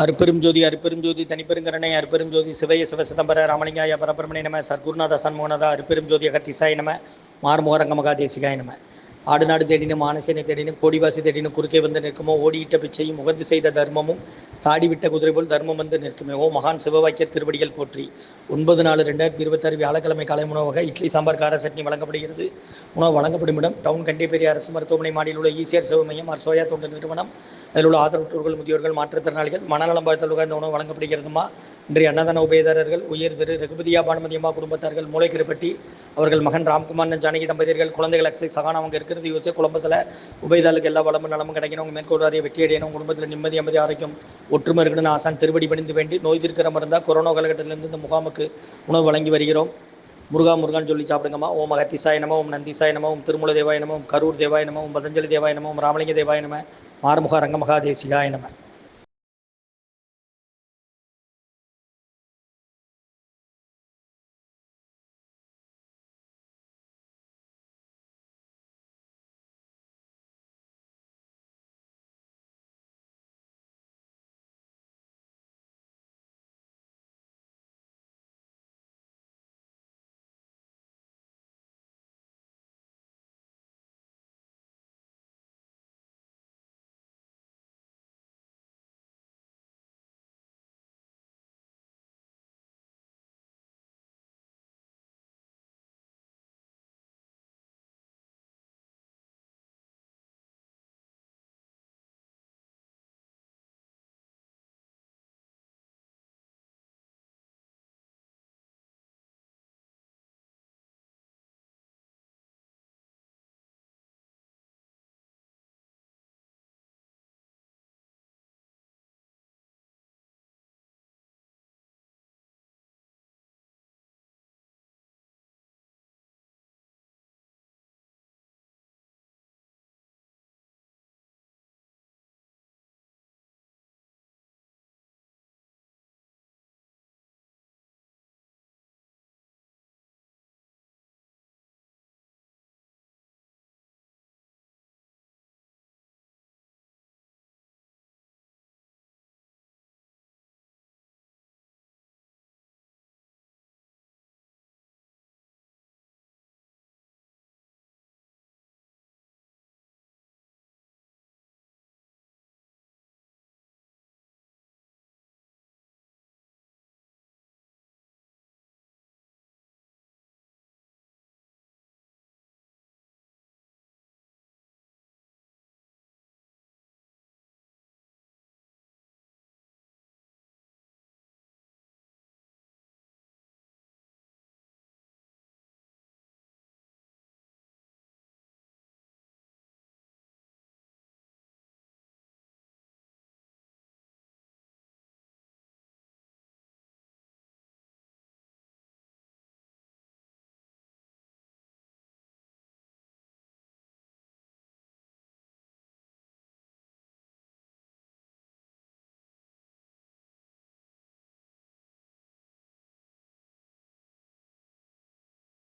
அருப்பெரும் ஜோதி தனிப்பெருங்கருணை அருப்பெரும் ஜோதி சிவய சிவசிதம்பர ராமலிங்காய பரபிரமணே நம சர்க்குருநாத சண்முகநாதா அருப்பெரும் ஜோதி அகத்திசாய நம மார்முக ரங்கமகா தேசிகாய நம. ஆடு நாடு தேடினும் ஆனசேனை தேடினும் கோடிவாசி தேடினும் குறுக்கே வந்து நிற்குமோ ஓடியிட்ட பிச்சையும் முகந்து செய்த தர்மமும் சாடிவிட்ட குதிரை போல் தர்மம் வந்து நிற்குமே. ஓ மகான் சிவவாக்கிய திருவடிகள் போற்றி. 9/4/2026 வியாழக்கிழமை காலை உணவக இட்லி சாம்பார் கார சட்னி வழங்கப்படுகிறது. உணவு வழங்கப்படும் இடம் டவுன் கண்டிப்பேரி அரசு மருத்துவமனை மாடியில் உள்ள ஈசிஆர் சேவை மையம் சோயா தொண்டு நிறுவனம். அதில் உள்ள ஆதரவற்றோர்கள் முதியோர்கள் மாற்றுத்திறனாளிகள் மனநலம் பாதித்தவர்கள் இந்த உணவு வழங்கப்படுகிறதுமா. இன்றைய அன்னதான உபயதாரர்கள் உயர் திரு ரகுபதியா பானுமதியம்மா குடும்பத்தார்கள் மூளைக்கிருப்பட்டி அவர்கள் மகன் ராம்குமார் ஜானகி தம்பதியர்கள் குழந்தைகள் அக்ஸை சகான் அவங்க இருக்கிறது யோசிச்சு குழம்பசில உபயதாளுக்கு எல்லா வளமும் நலமும் கிடைக்கணும். மேற்கொள்வாரிய வெற்றி அடையணும். குடும்பத்தில் நிம்மதி அமைதி ஆரோக்கியம் ஒற்றுமை இருக்கணும்னு ஆசான் திருவடி பணிந்து வேண்டி நோய் தீர்க்கிற மருந்தா கொரோனா காலகட்டத்திலிருந்து இந்த முகாமுக்கு உணவு வழங்கி வருகிறோம். முருகான்னு சொல்லி சாப்பிடுங்கம்மா. ஓம் அகத்திசாய நம, ஓம் நந்திசாய நம, ஓம் திருமூல தேவாய நம, ஓம் கரூர் தேவாய நம, ஓம் பதஞ்சலி தேவாய நம, ஓம் ராமலிங்க தேவாய நம, மார்முக ரங்கமகா தேசிகாய நம.